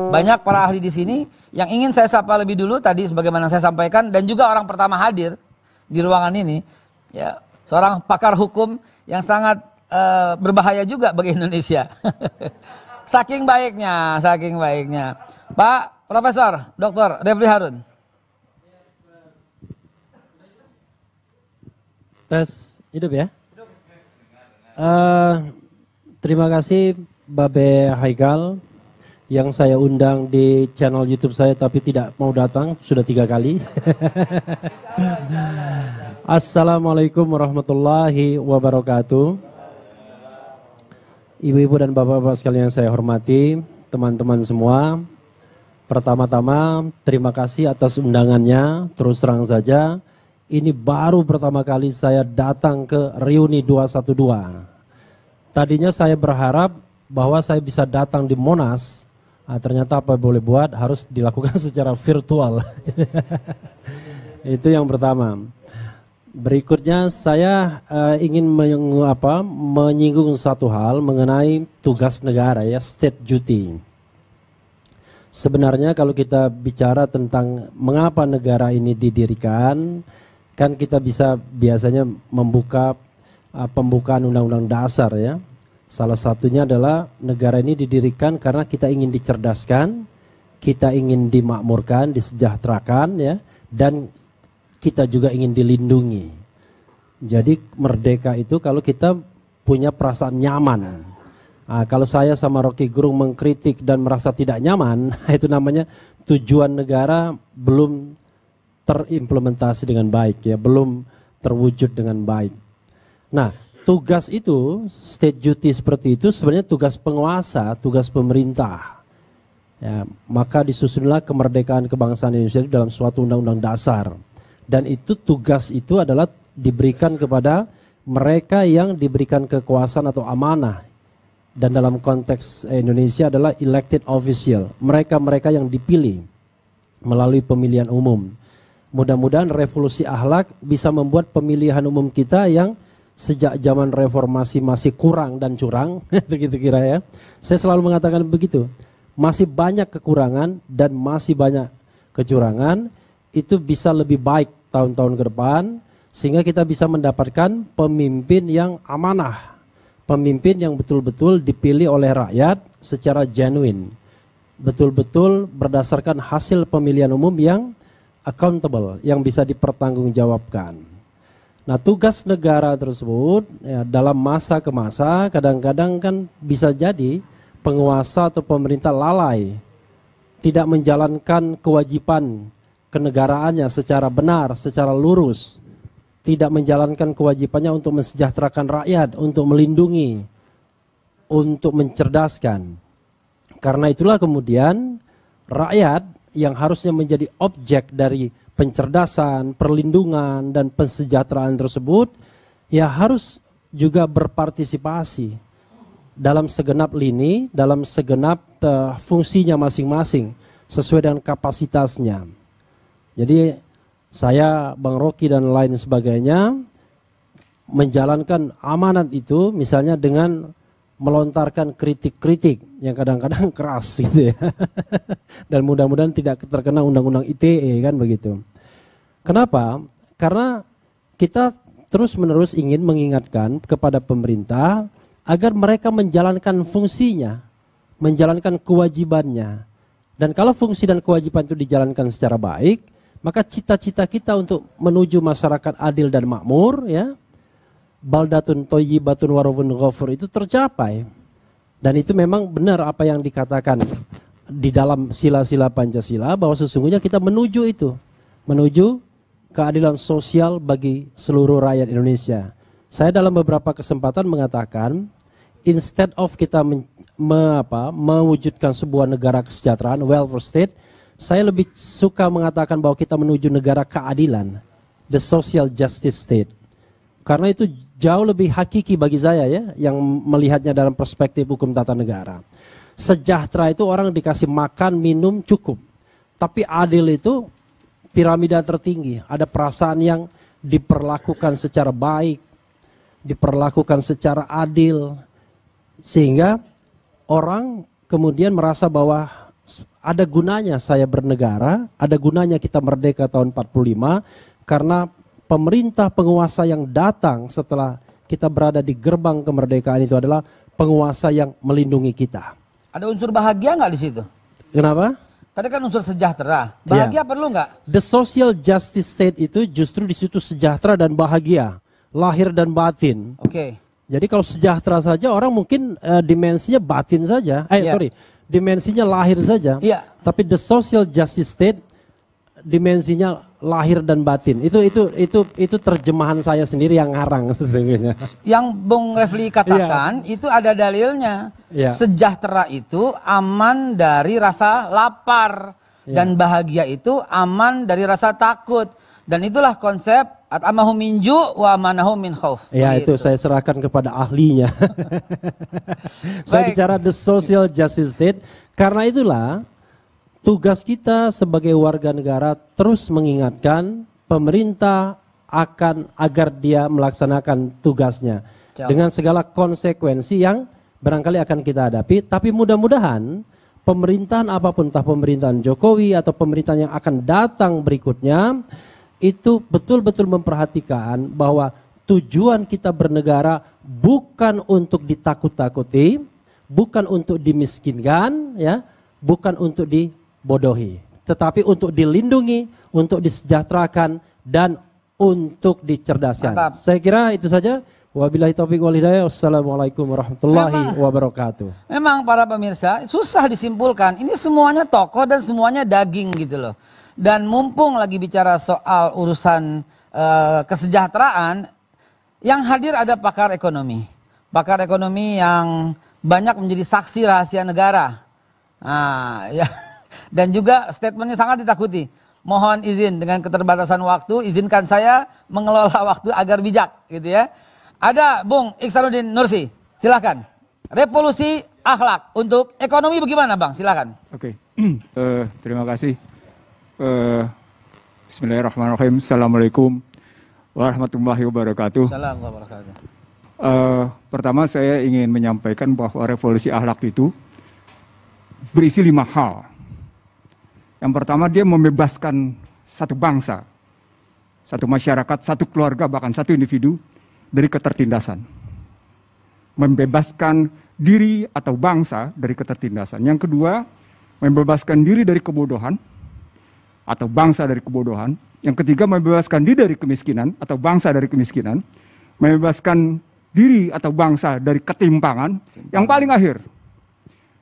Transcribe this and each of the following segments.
Banyak para ahli di sini yang ingin saya sapa lebih dulu tadi sebagaimana saya sampaikan, dan juga orang pertama hadir di ruangan ini ya, seorang pakar hukum yang sangat berbahaya juga bagi Indonesia. Saking baiknya Pak Profesor Dr. Refli Harun. Tes hidup ya. Terima kasih Babe Haikal yang saya undang di channel YouTube saya tapi tidak mau datang sudah 3 kali. Assalamualaikum warahmatullahi wabarakatuh. Ibu-ibu dan bapak-bapak sekalian yang saya hormati, teman-teman semua. Pertama-tama terima kasih atas undangannya. Terus terang saja, ini baru pertama kali saya datang ke reuni 212. Tadinya saya berharap bahwa saya bisa datang di Monas. Ternyata apa boleh buat harus dilakukan secara virtual. Itu yang pertama. Berikutnya saya ingin menyinggung satu hal mengenai tugas negara ya, state duty. Sebenarnya kalau kita bicara tentang mengapa negara ini didirikan, kan kita bisa biasanya membuka pembukaan undang-undang dasar ya. Salah satunya adalah negara ini didirikan karena kita ingin dicerdaskan, kita ingin dimakmurkan, disejahterakan ya, dan kita juga ingin dilindungi. Jadi merdeka itu kalau kita punya perasaan nyaman. Kalau saya sama Rocky Gerung mengkritik dan merasa tidak nyaman, itu namanya tujuan negara belum terimplementasi dengan baik ya, belum terwujud dengan baik. Nah, tugas itu, state duty seperti itu sebenarnya tugas penguasa, tugas pemerintah. Ya, maka disusunlah kemerdekaan kebangsaan Indonesia itu dalam suatu undang-undang dasar. Dan itu tugas itu adalah diberikan kepada mereka yang diberikan kekuasaan atau amanah. Dan dalam konteks Indonesia adalah elected official. Mereka-mereka yang dipilih melalui pemilihan umum. Mudah-mudahan revolusi akhlak bisa membuat pemilihan umum kita yang sejak zaman reformasi masih kurang dan curang. Begitu kira ya. Saya selalu mengatakan begitu. Masih banyak kekurangan dan masih banyak kecurangan. Itu bisa lebih baik tahun-tahun ke depan sehingga kita bisa mendapatkan pemimpin yang amanah, pemimpin yang betul-betul dipilih oleh rakyat secara genuine, betul-betul berdasarkan hasil pemilihan umum yang accountable, yang bisa dipertanggungjawabkan. Nah, tugas negara tersebut ya, dalam masa ke masa kadang-kadang kan bisa jadi penguasa atau pemerintah lalai, tidak menjalankan kewajiban kenegaraannya secara benar, secara lurus, tidak menjalankan kewajibannya untuk mensejahterakan rakyat, untuk melindungi, untuk mencerdaskan. Karena itulah kemudian rakyat yang harusnya menjadi objek dari pencerdasan, perlindungan, dan pensejahteraan tersebut, ya harus juga berpartisipasi dalam segenap lini, dalam segenap fungsinya masing-masing, sesuai dengan kapasitasnya. Jadi saya, Bang Rocky dan lain sebagainya menjalankan amanat itu misalnya dengan melontarkan kritik-kritik yang kadang-kadang keras gitu ya. Dan mudah-mudahan tidak terkena undang-undang ITE kan begitu. Kenapa? Karena kita terus-menerus ingin mengingatkan kepada pemerintah agar mereka menjalankan fungsinya, menjalankan kewajibannya. Dan kalau fungsi dan kewajiban itu dijalankan secara baik, maka cita-cita kita untuk menuju masyarakat adil dan makmur ya, baldatun thayyibatun warabun ghafur itu tercapai. Dan itu memang benar apa yang dikatakan di dalam sila-sila Pancasila bahwa sesungguhnya kita menuju itu, menuju keadilan sosial bagi seluruh rakyat Indonesia. Saya dalam beberapa kesempatan mengatakan instead of kita mewujudkan sebuah negara kesejahteraan, welfare state, saya lebih suka mengatakan bahwa kita menuju negara keadilan, the social justice state. Karena itu jauh lebih hakiki bagi saya ya, yang melihatnya dalam perspektif hukum tata negara. Sejahtera itu orang dikasih makan, minum cukup. Tapi adil itu piramida tertinggi, ada perasaan yang diperlakukan secara baik, diperlakukan secara adil, sehingga orang kemudian merasa bahwa ada gunanya saya bernegara, ada gunanya kita merdeka tahun 45, karena pemerintah penguasa yang datang setelah kita berada di gerbang kemerdekaan itu adalah penguasa yang melindungi kita. Ada unsur bahagia nggak di situ? Kenapa? Tadi kan unsur sejahtera. Bahagia perlu nggak? The social justice state itu justru di situ sejahtera dan bahagia, lahir dan batin. Oke. Jadi kalau sejahtera saja orang mungkin dimensinya batin saja. Dimensinya lahir saja. Iya. Tapi the social justice state dimensinya lahir dan batin. Itu terjemahan saya sendiri yang ngarang sesungguhnya. Yang Bung Refli katakan itu ada dalilnya. Sejahtera itu aman dari rasa lapar dan bahagia itu aman dari rasa takut. Dan itulah konsep at'amahum min ju' wa amanahum min khauf. Ya, itu saya serahkan kepada ahlinya. Saya bicara the social justice state. Karena itulah tugas kita sebagai warga negara terus mengingatkan pemerintah agar dia melaksanakan tugasnya dengan segala konsekuensi yang barangkali akan kita hadapi. Tapi mudah-mudahan pemerintahan apapun, entah pemerintahan Jokowi atau pemerintahan yang akan datang berikutnya, itu betul-betul memperhatikan bahwa tujuan kita bernegara bukan untuk ditakut-takuti, bukan untuk dimiskinkan, ya, bukan untuk dibodohi, tetapi untuk dilindungi, untuk disejahterakan, dan untuk dicerdaskan. Mantap. Saya kira itu saja. Wabillahi taufiq wal hidayah. Wassalamualaikum warahmatullahi wabarakatuh. Memang para pemirsa susah disimpulkan. Ini semuanya tokoh dan semuanya daging gitu loh. Dan mumpung lagi bicara soal urusan kesejahteraan, yang hadir ada pakar ekonomi. Pakar ekonomi yang banyak menjadi saksi rahasia negara. Nah, ya. Dan juga statementnya sangat ditakuti. Mohon izin dengan keterbatasan waktu, izinkan saya mengelola waktu agar bijak, gitu ya. Ada Bung Iksanuddin Nursi, silakan. Revolusi akhlak untuk ekonomi bagaimana, Bang? Silakan. Oke, terima kasih. Bismillahirrahmanirrahim. Assalamualaikum warahmatullahi wabarakatuh. Assalamualaikum warahmatullahi wabarakatuh. Pertama saya ingin menyampaikan bahwa revolusi akhlak itu berisi 5 hal. Yang pertama, dia membebaskan satu bangsa, satu masyarakat, satu keluarga, bahkan satu individu dari ketertindasan. Membebaskan diri atau bangsa dari ketertindasan. Yang kedua, membebaskan diri dari kebodohan atau bangsa dari kebodohan. Yang ketiga, membebaskan diri dari kemiskinan atau bangsa dari kemiskinan. Membebaskan diri atau bangsa dari ketimpangan. Yang paling akhir,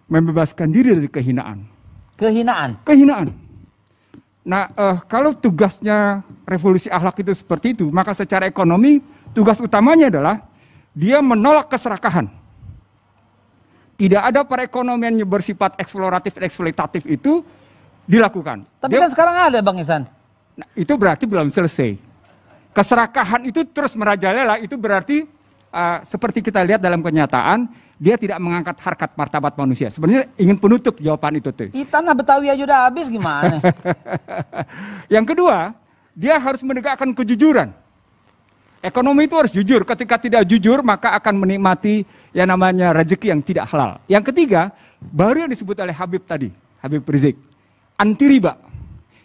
membebaskan diri dari kehinaan. Kehinaan. Nah, kalau tugasnya revolusi akhlak itu seperti itu, maka secara ekonomi tugas utamanya adalah dia menolak keserakahan. Tidak ada perekonomian yang bersifat eksploratif, eksploitatif itu dilakukan. Tapi kan sekarang ada, Bang Ihsan. Nah, itu berarti belum selesai. Keserakahan itu terus merajalela, itu berarti seperti kita lihat dalam kenyataan, dia tidak mengangkat harkat martabat manusia. Sebenarnya ingin penutup jawaban itu tuh. Tanah Betawi aja udah habis gimana? Yang kedua, dia harus menegakkan kejujuran. Ekonomi itu harus jujur. Ketika tidak jujur, maka akan menikmati yang namanya rezeki yang tidak halal. Yang ketiga, baru yang disebut oleh Habib tadi, Habib Rizik, anti riba.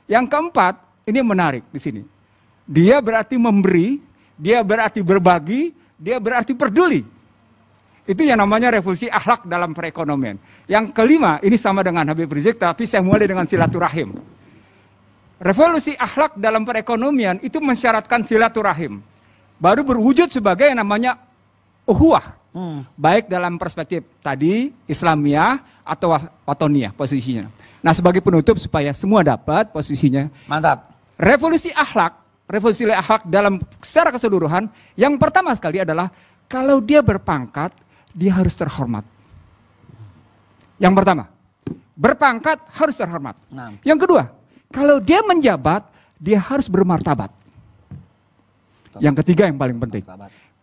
Yang keempat, ini menarik di sini. Dia berarti memberi, dia berarti berbagi, dia berarti peduli. Itu yang namanya revolusi akhlak dalam perekonomian. Yang kelima, ini sama dengan Habib Rizik, tapi saya mulai dengan silaturahim. Revolusi akhlak dalam perekonomian itu mensyaratkan silaturahim. Baru berwujud sebagai yang namanya uhuwah. Baik dalam perspektif tadi, Islamiyah atau Watoniyah posisinya. Nah, sebagai penutup supaya semua dapat posisinya. Mantap. Revolusi akhlak dalam secara keseluruhan, yang pertama sekali adalah kalau dia berpangkat, dia harus terhormat. Yang pertama, berpangkat harus terhormat. Nah. Yang kedua, kalau dia menjabat, dia harus bermartabat. Yang ketiga yang paling penting,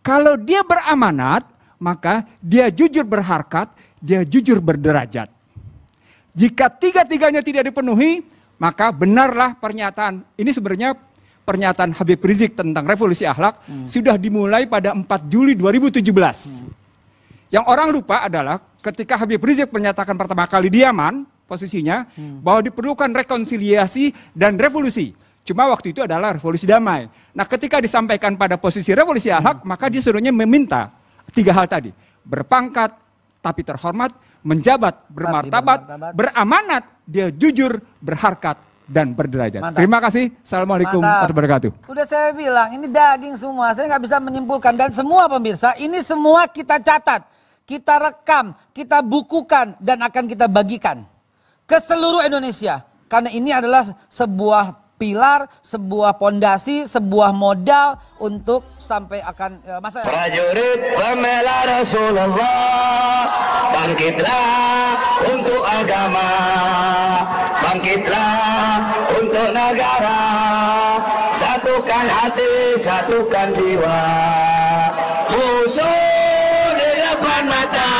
kalau dia beramanat, maka dia jujur berharkat, dia jujur berderajat. Jika tiga-tiganya tidak dipenuhi, maka benarlah pernyataan. Ini sebenarnya pernyataan Habib Rizik tentang revolusi akhlak sudah dimulai pada 4 Juli 2017. Yang orang lupa adalah ketika Habib Rizik menyatakan pertama kali di Yaman, posisinya bahwa diperlukan rekonsiliasi dan revolusi. Cuma waktu itu adalah revolusi damai. Nah, ketika disampaikan pada posisi revolusi akhlak, maka dia suruhnya meminta 3 hal tadi. Berpangkat, tapi terhormat, menjabat, bermartabat, beramanat, dia jujur, berharkat, dan berderajat. Mantap. Terima kasih. Assalamualaikum warahmatullahi wabarakatuh. Udah saya bilang, ini daging semua. Saya nggak bisa menyimpulkan. Dan semua pemirsa, ini semua kita catat, kita rekam, kita bukukan, dan akan kita bagikan ke seluruh Indonesia. Karena ini adalah sebuah pilar, sebuah pondasi, sebuah modal untuk sampai akan masa. Prajurit pembela Rasulullah, bangkitlah untuk agama, bangkitlah untuk negara, satukan hati, satukan jiwa, musuh di depan mata,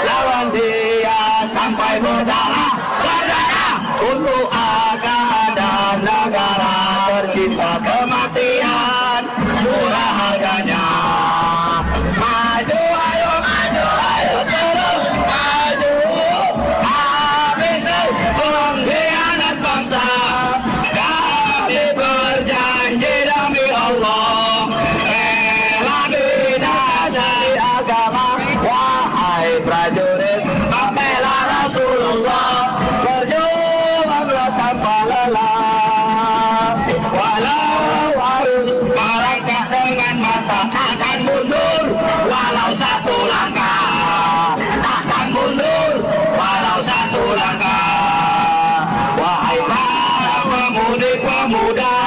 lawan dia sampai berdarah, berdarah untuk agama dan negara, tercipta kematian murah harganya. Maju ayo, maju ayo, terus maju, habisi pengkhianat bangsa. Kami berjanji demi Allah, rela dinasihati agama. Wahai prajurit pembela Rasulullah, berjuanglah tanpa lelah. Walau harus merangkak dengan mata, takkan mundur walau satu langkah, takkan mundur walau satu langkah. Wahai para pemuda,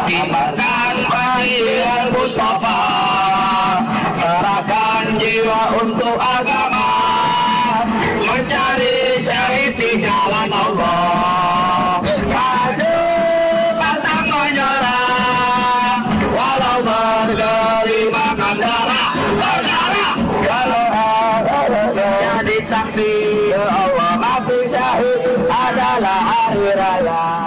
kibarkan panggilan Mustafa, serahkan jiwa untuk agama, mencari syahid di jalan Allah. Maju pantang menyerah, walau bergelimangan darah, berdarah. Kalau ada jadi saksi, Allah mati syahid adalah hari raya.